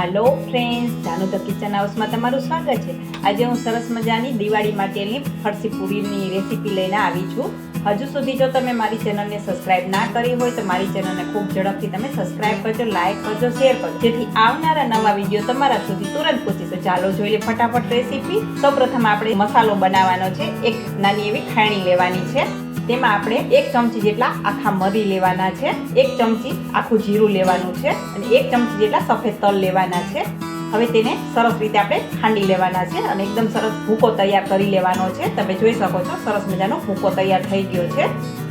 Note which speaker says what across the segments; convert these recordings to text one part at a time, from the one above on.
Speaker 1: Hello friends, Janu the kitchen હાઉસમાં તમારું સ્વાગત છે। આજે હું સરસ મજાની દિવાળી માટેની ફરસી પૂરીની રેસીપી લઈને આવી છું। હજુ સુધી જો તમે મારી ચેનલને સબસ્ક્રાઇબ ના કરી હોય તો મારી ચેનલને ખૂબ ઝડપથી તમે સબસ્ક્રાઇબ કરજો, લાઈક કરજો, શેર કરજો, જેથી આવનારા નવા વિડીયો તમારા સુધી તુરંત પહોંચે। તો ચાલો જોઈએ ફટાફટ રેસીપી। સૌપ્રથમ આપણે મસાલો બનાવવાનો છે। એક નાની એવી ખાયણી લેવાની છે। તેમાં આપણે 1 ચમચી જેટલા આખા મરી લેવાના છે, 1 ચમચી આખું જીરું લેવાનું છે અને 1 ચમચી જેટલા સફેદ તલ લેવાના છે। હવે તેને સરસ રીતે આપણે ખાંડી લેવાના છે અને એકદમ સરસ ભૂકો તૈયાર કરી લેવાનો છે। તમે જોઈ શકો છો સરસ મજાનો ભૂકો તૈયાર થઈ ગયો છે।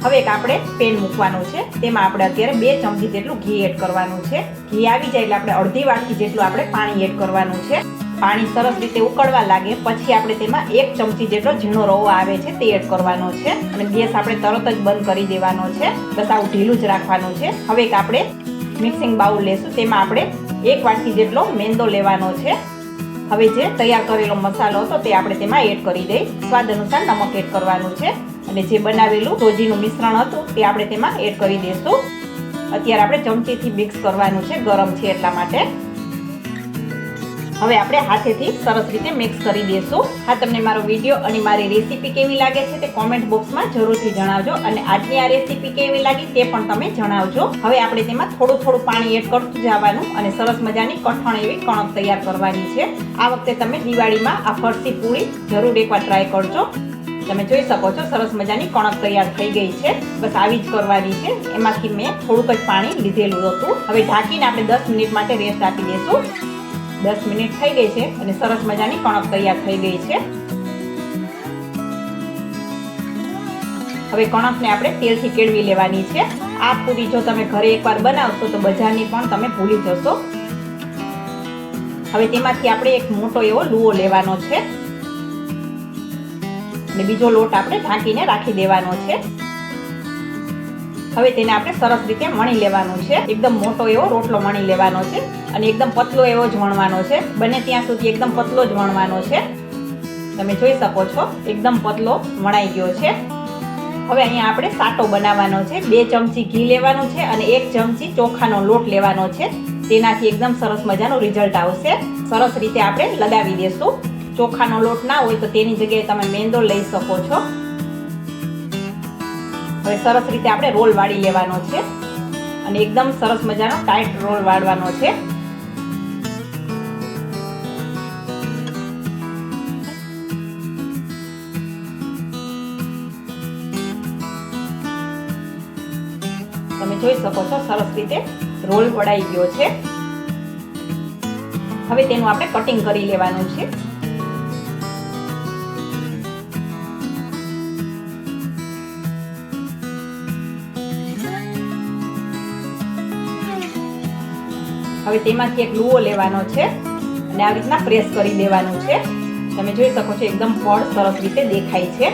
Speaker 1: હવે એક આપણે પેન મૂકવાનું છે। તેમાં આપણે અત્યારે 2 ચમચી જેટલું ઘી એડ કરવાનું છે। ઘી આવી જાય એટલે આપણે અડધી વાટકી જેટલું આપણે પાણી એડ કરવાનું છે। પાણી સરસ રીતે ઉકળવા લાગે પછી આપણે તેમાં 1 ચમચી જેટલો ઝીણો રવો આવે છે તે એડ કરવાનો છે અને ગેસ આપણે તરત જ બંધ કરી દેવાનો છે। બસ આવું ઢીલું જ રાખવાનું છે। હવે એક આપણે મિક્સિંગ બાઉલ લેશું। તેમાં આપણે 1 વાટકી જેટલો મેંદો લેવાનો છે। હવે જે તૈયાર કરેલો મસાલો હતો તે આપણે તેમાં એડ કરી દઈ। સ્વાદ અનુસાર નમક એડ કરવાનું છે અને જે બનાવેલું સોજીનું મિશ્રણ હતું તે આપણે તેમાં એડ કરી દઈશું। અત્યારે આપણે ચમચીથી મિક્સ કરવાનું છે, ગરમ છે એટલા માટે। હવે આપણે હાથેથી સરસ રીતે મિક્સ કરી દઈશું। હા, તમને મારો વિડીયો અને મારી રેસીપી કેવી લાગે છે તે કોમેન્ટ બોક્સમાં જરૂરથી જણાવજો અને આજની આ રેસીપી કેવી લાગી તે પણ તમે જણાવજો। હવે આપણે તેમાં થોડું પાણી એડ કરતું જવાનું અને સરસ મજાની કઠણ એવી કણક તૈયાર કરવાની છે। આ વખતે તમે દિવાળીમાં આ ફરસી પૂરી જરૂર એકવાર ટ્રાય કરજો। તમે જોઈ શકો છો સરસ મજાની કણક તૈયાર થઈ ગઈ છે। બસ આવી જ કરવાની છે। એમાંથી મેં થોડુંક જ પાણી લીધેલું હતું। હવે ઢાંકીને આપણે 10 મિનિટ માટે રેસ્ટ આપી દઈશું। 10 મિનિટ થઈ ગઈ છે અને સરસ મજાની કણક તૈયાર થઈ ગઈ છે। હવે કણકને આપણે તેલથી કેળવી લેવાની છે। આ પૂરી જો તમે ઘરે એકવાર બનાવશો તો બજારની પણ તમે ભૂલી જશો। હવે તેમાંથી આપણે એક મોટો એવો લુઓ લેવાનો છે અને બીજો લોટ આપણે ઢાંકીને રાખી દેવાનો છે। હવે તેને આપણે સરસ રીતે વણી લેવાનું છે। એકદમ મોટો એવો રોટલો વણી લેવાનો છે અને એકદમ પતલો એવો જ વણવાનો છે। બને ત્યાં સુધી એકદમ પતલો જ વણવાનો છે। તમે જોઈ શકો છો એકદમ પતલો વણાઈ ગયો છે। હવે અહીંયા આપણે સાટો બનાવવાનો છે। 2 ચમચી ઘી લેવાનું છે અને 1 ચમચી ચોખાનો લોટ લેવાનો છે। તેનાથી એકદમ સરસ મજાનું રિઝલ્ટ આવશે। સરસ રીતે આપણે લગાવી દેશું। ચોખાનો લોટ ના હોય તો તેની જગ્યાએ તમે મેંદો લઈ શકો છો। હવે સરસ રીતે આપણે રોલ વાળી લેવાનો છે અને એકદમ સરસ મજાનો ટાઈટ રોલ વાળવાનો છે। તમે જોઈ શકો છો સરસ રીતે રોલ વળાઈ ગયો છે। હવે તેનું આપણે કટિંગ કરી લેવાનું છે। હવે તેમાંથી એક લુઓ લેવાનો છે અને આવી રીતના પ્રેસ કરી દેવાનું છે। તમે જોઈ શકો છો એકદમ પડ સરસ રીતે દેખાય છે।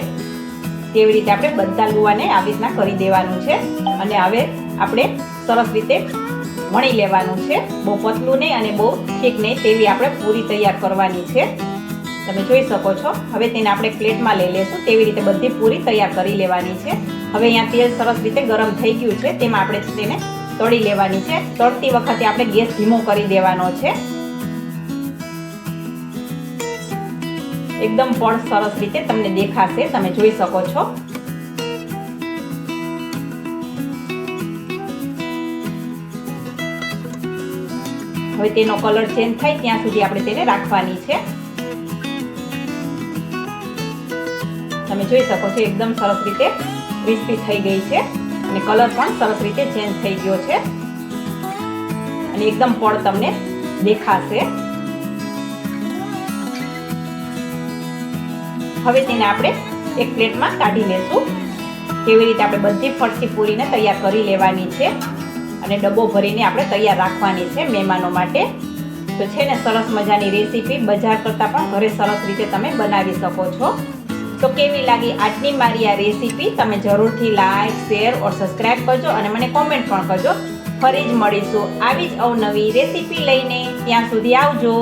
Speaker 1: તેવી રીતે આપણે બધા લુવાને આવી રીતના કરી દેવાનું છે અને હવે આપણે સરસ રીતે વણી લેવાનું છે। બહુ પતલું નહીં અને બહુ ઠીક નહીં તેવી આપણે પૂરી તૈયાર કરવાની છે। તમે જોઈ શકો છો। હવે તેને આપણે પ્લેટમાં લઈ લેશું। તેવી રીતે બધી પૂરી તૈયાર કરી લેવાની છે। હવે અહીંયા તેલ સરસ રીતે ગરમ થઈ ગયું છે। તેમાં આપણે તેને તળી લેવાની છે। તળતી વખતે આપણે ગેસ ધીમો કરી દેવાનો છે। એકદમ પણ સરસ રીતે તમને દેખાશે। તમે જોઈ શકો છો। હવે તેનો કલર ચેન્જ થાય ત્યાં સુધી આપણે તેને રાખવાની છે। તમે જોઈ શકો છો એકદમ સરસ રીતે ક્રિસ્પી થઈ ગઈ છે અને કલર પણ સરસ રીતે ચેન્જ થઈ ગયો છે અને એકદમ પડ તમને દેખાશે। હવે તેને આપણે એક પ્લેટમાં કાઢી લેશું। કેવી રીતે આપણે બધી ફરસી પૂરીને તૈયાર કરી લેવાની છે અને ડબ્બો ભરીને આપણે તૈયાર રાખવાની છે મહેમાનો માટે। તો છે ને સરસ મજાની રેસીપી બજાર કરતાં પણ ઘરે સરસ રીતે તમે બનાવી શકો છો। તો કેવી લાગી આજની મારી આ રેસીપી તમે જરૂરથી લાઈક, શેર ઓર સબસ્ક્રાઇબ કરજો અને મને કોમેન્ટ પણ કરજો। ફરી જ મળીશું આવી જ અવનવી રેસીપી લઈને। ત્યાં સુધી આવજો।